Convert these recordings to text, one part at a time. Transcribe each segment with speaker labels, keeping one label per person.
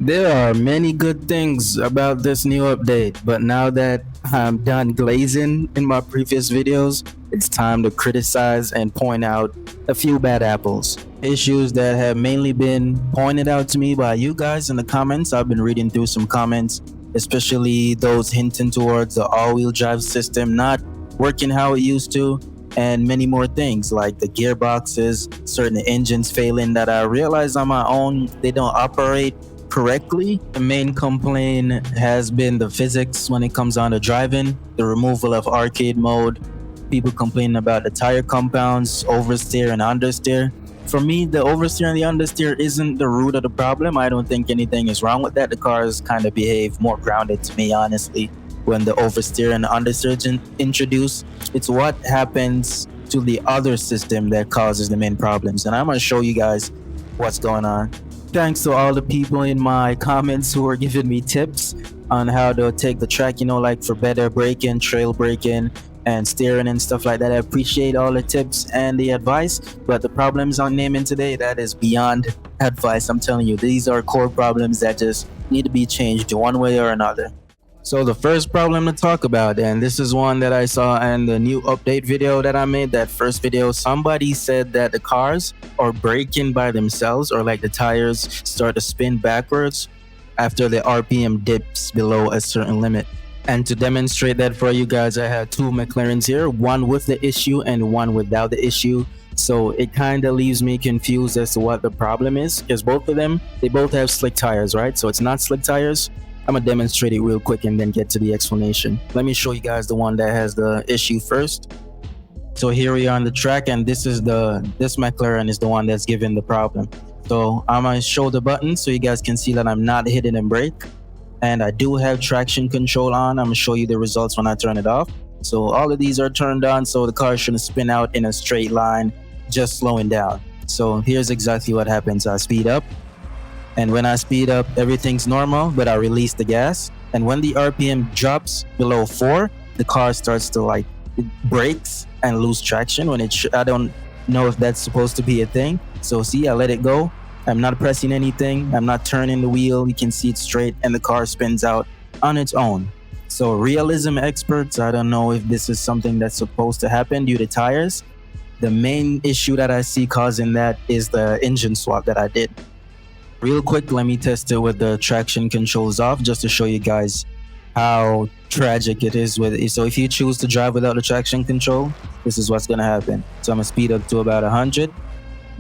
Speaker 1: There are many good things about this new update, but now that I'm done glazing in my previous videos, it's time to criticize and point out a few bad apples. Issues that have mainly been pointed out to me by you guys in the comments. I've been reading through some comments, especially those hinting towards the all-wheel drive system not working how it used to, and many more things like the gearboxes, certain engines failing that I realized on my own they don't operate correctly. The main complaint has been the physics when it comes on to driving, the removal of arcade mode, people complaining about the tire compounds, oversteer and understeer. For me, the oversteer and the understeer isn't the root of the problem. I don't think anything is wrong with that. The cars kind of behave more grounded to me, honestly, when the oversteer and the understeer introduced. It's what happens to the other system that causes the main problems. And I'm going to show you guys what's going on. Thanks to all the people in my comments who are giving me tips on how to take the track, like for better braking, trail braking, and steering and stuff like that. I appreciate all the tips and the advice, but the problems I'm naming today, that is beyond advice. I'm telling you, these are core problems that just need to be changed one way or another. So the first problem to talk about, and this is one that I saw in the new update video that I made, that first video, somebody said that the cars are braking by themselves, or like the tires start to spin backwards after the RPM dips below a certain limit. And to demonstrate that for you guys, I have two McLarens here, one with the issue and one without the issue. So it kind of leaves me confused as to what the problem is, because both of them, they both have slick tires, right? So it's not slick tires. I'm gonna demonstrate it real quick and then get to the explanation. Let me show you guys the one that has the issue first. So here we are on the track, and this McLaren is the one that's giving the problem. So I'm gonna show the button so you guys can see that I'm not hitting a brake, and I do have traction control on. I'm gonna show you the results when I turn it off. So all of these are turned on, so the car shouldn't spin out in a straight line, just slowing down. So here's exactly what happens. I speed up. And when I speed up, everything's normal, but I release the gas. And when the RPM drops below 4, the car starts to it brakes and lose traction when I don't know if that's supposed to be a thing. So see, I let it go. I'm not pressing anything. I'm not turning the wheel. You can see it straight and the car spins out on its own. So realism experts, I don't know if this is something that's supposed to happen due to tires. The main issue that I see causing that is the engine swap that I did. Real quick, let me test it with the traction controls off just to show you guys how tragic it is with it. So if you choose to drive without the traction control, this is what's going to happen. So I'm going to speed up to about 100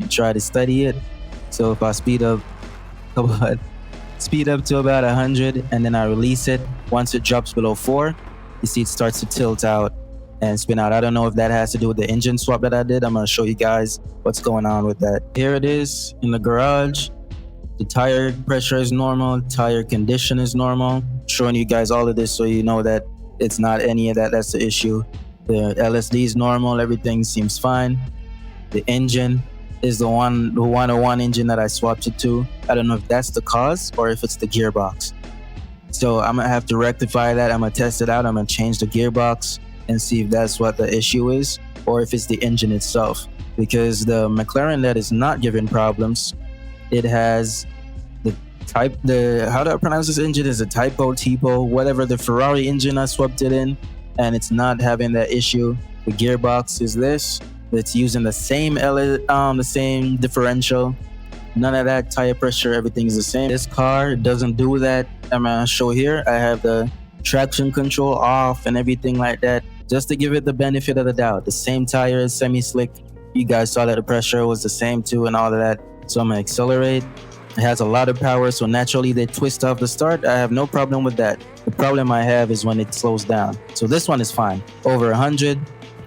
Speaker 1: and try to steady it. So if I speed up to about 100 and then I release it, once it drops below 4, you see it starts to tilt out and spin out. I don't know if that has to do with the engine swap that I did. I'm going to show you guys what's going on with that. Here it is in the garage. The tire pressure is normal, tire condition is normal. Showing you guys all of this so you know that it's not any of that that's the issue. The LSD is normal, everything seems fine. The engine is the 101 engine that I swapped it to. I don't know if that's the cause or if it's the gearbox. So I'm gonna have to rectify that. I'm gonna test it out. I'm gonna change the gearbox and see if that's what the issue is or if it's the engine itself. Because the McLaren that is not giving problems, it has how do I pronounce this engine? Is a tipo, whatever, the Ferrari engine I swapped it in, and it's not having that issue. The gearbox is this. It's using the same differential. None of that tire pressure, everything is the same. This car doesn't do that. I'm gonna show here. I have the traction control off and everything like that, just to give it the benefit of the doubt. The same tires, semi-slick. You guys saw that the pressure was the same too and all of that. So I'm gonna accelerate. It has a lot of power, so naturally they twist off the start. I have no problem with that. The problem I have is when it slows down. So this one is fine. Over 100,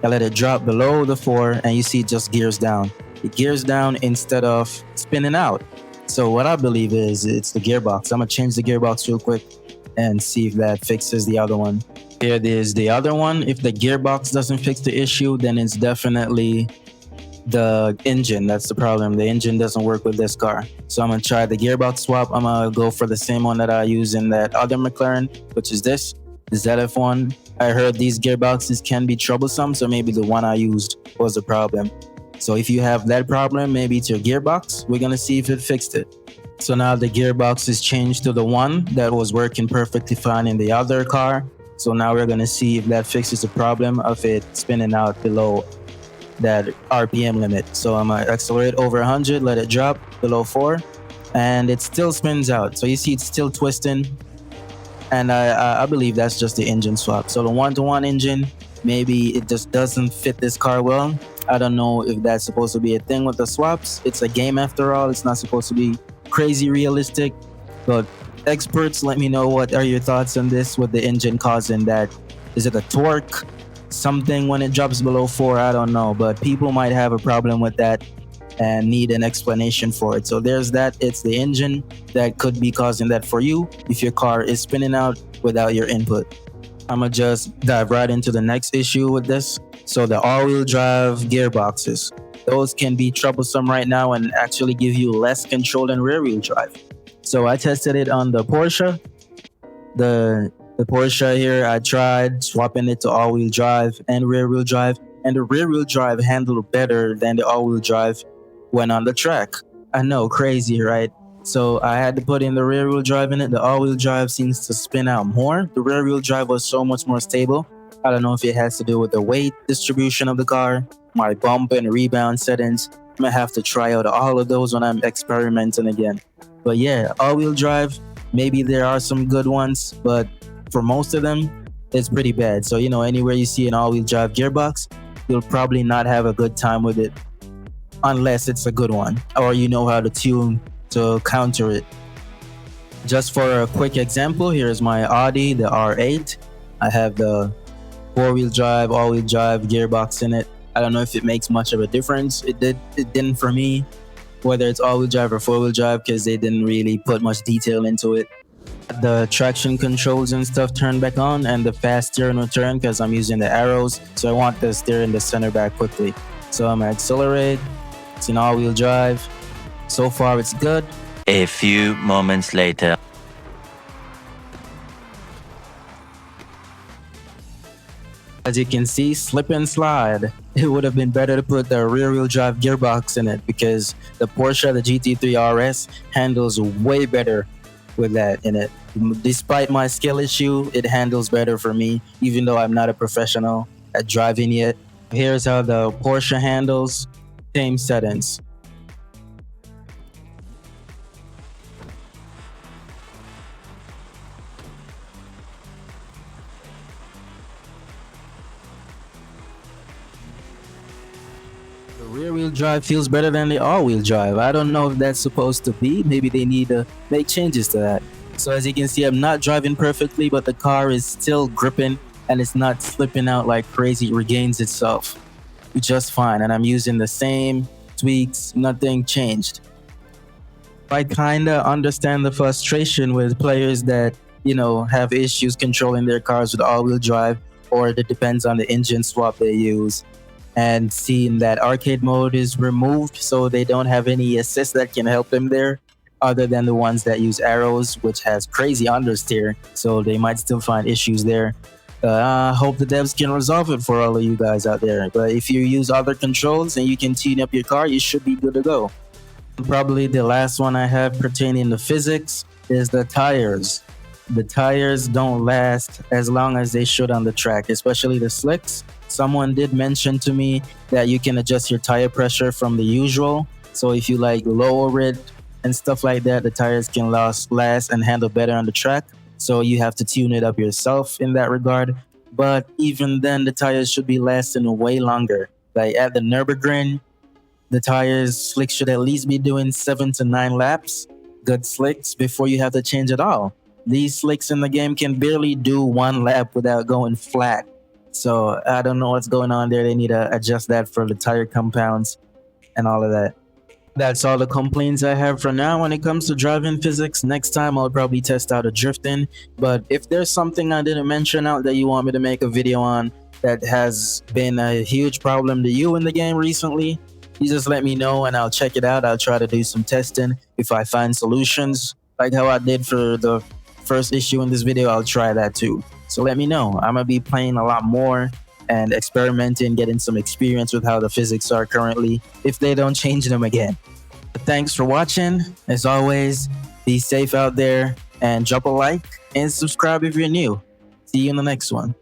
Speaker 1: I let it drop below the 4, and you see it just gears down. It gears down instead of spinning out. So what I believe is it's the gearbox. I'm gonna change the gearbox real quick and see if that fixes the other one. Here it is, the other one. If the gearbox doesn't fix the issue, then it's definitely the engine that's the problem. The engine doesn't work with this car. So I'm gonna try the gearbox swap. I'm gonna go for the same one that I use in that other McLaren, which is this, the ZF1. I heard these gearboxes can be troublesome, so maybe the one I used was the problem. So if you have that problem, maybe it's your gearbox. We're gonna see if it fixed it. So now the gearbox is changed to the one that was working perfectly fine in the other car. So now we're gonna see if that fixes the problem of it spinning out below that RPM limit. So I'm gonna accelerate over 100, let it drop below 4, and it still spins out. So you see it's still twisting, and I believe that's just the engine swap. So the one-to-one engine, maybe it just doesn't fit this car well. I don't know if that's supposed to be a thing with the swaps. It's a game after all. It's not supposed to be crazy realistic, but experts, let me know what are your thoughts on this with the engine causing that. Is it a torque something when it drops below 4? I don't know, but people might have a problem with that and need an explanation for it. So there's that. It's the engine that could be causing that for you if your car is spinning out without your input. I'm gonna just dive right into the next issue with this. So the all-wheel drive gearboxes, those can be troublesome right now and actually give you less control than rear-wheel drive. So I tested it on the Porsche. The Porsche here, I tried swapping it to all-wheel drive and rear-wheel drive, and the rear-wheel drive handled better than the all-wheel drive when on the track. I know, crazy, right? So I had to put in the rear-wheel drive in it. The all-wheel drive seems to spin out more. The rear-wheel drive was so much more stable. I don't know if it has to do with the weight distribution of the car, my bump and rebound settings. I'm gonna have to try out all of those when I'm experimenting again. But yeah, all-wheel drive, maybe there are some good ones, but for most of them, it's pretty bad. So, anywhere you see an all-wheel drive gearbox, you'll probably not have a good time with it unless it's a good one or you know how to tune to counter it. Just for a quick example, here's my Audi, the R8. I have the four-wheel drive, all-wheel drive gearbox in it. I don't know if it makes much of a difference. It didn't for me, whether it's all-wheel drive or four-wheel drive, because they didn't really put much detail into it. The traction controls and stuff turned back on, and the fast steer and return because I'm using the arrows, so I want the steer in the center back quickly. So I'm gonna accelerate. It's an all-wheel drive. So far it's good.
Speaker 2: A few moments later.
Speaker 1: As you can see, slip and slide. It would have been better to put the rear-wheel drive gearbox in it because the Porsche, the GT3 RS, handles way better with that in it. Despite my skill issue, it handles better for me, even though I'm not a professional at driving yet. Here's how the Porsche handles. Same settings. The rear-wheel drive feels better than the all-wheel drive. I don't know if that's supposed to be. Maybe they need to make changes to that. So as you can see, I'm not driving perfectly, but the car is still gripping and it's not slipping out like crazy. It regains itself just fine. And I'm using the same tweaks, nothing changed. I kind of understand the frustration with players that, have issues controlling their cars with all-wheel drive, or it depends on the engine swap they use. And seeing that arcade mode is removed, so they don't have any assist that can help them there, other than the ones that use arrows, which has crazy understeer, so they might still find issues there. I hope the devs can resolve it for all of you guys out there. But if you use other controls and you can tune up your car, you should be good to go. Probably the last one I have pertaining to physics is the tires. The tires don't last as long as they should on the track, especially the slicks. Someone did mention to me that you can adjust your tire pressure from the usual. So if you lower it and stuff like that, the tires can last and handle better on the track. So you have to tune it up yourself in that regard. But even then, the tires should be lasting way longer. Like at the Nürburgring, the slicks should at least be doing 7 to 9 laps, good slicks, before you have to change it all. These slicks in the game can barely do 1 lap without going flat. So I don't know what's going on there. They need to adjust that for the tire compounds and all of that. That's all the complaints I have for now when it comes to driving physics. Next time I'll probably test out a drifting. But if there's something I didn't mention out that you want me to make a video on that has been a huge problem to you in the game recently, you just let me know and I'll check it out. I'll try to do some testing. If I find solutions like how I did for the first issue in this video, I'll try that too. So let me know. I'm gonna be playing a lot more and experimenting, getting some experience with how the physics are currently, if they don't change them again. Thanks for watching. As always, be safe out there and drop a like and subscribe if you're new. See you in the next one.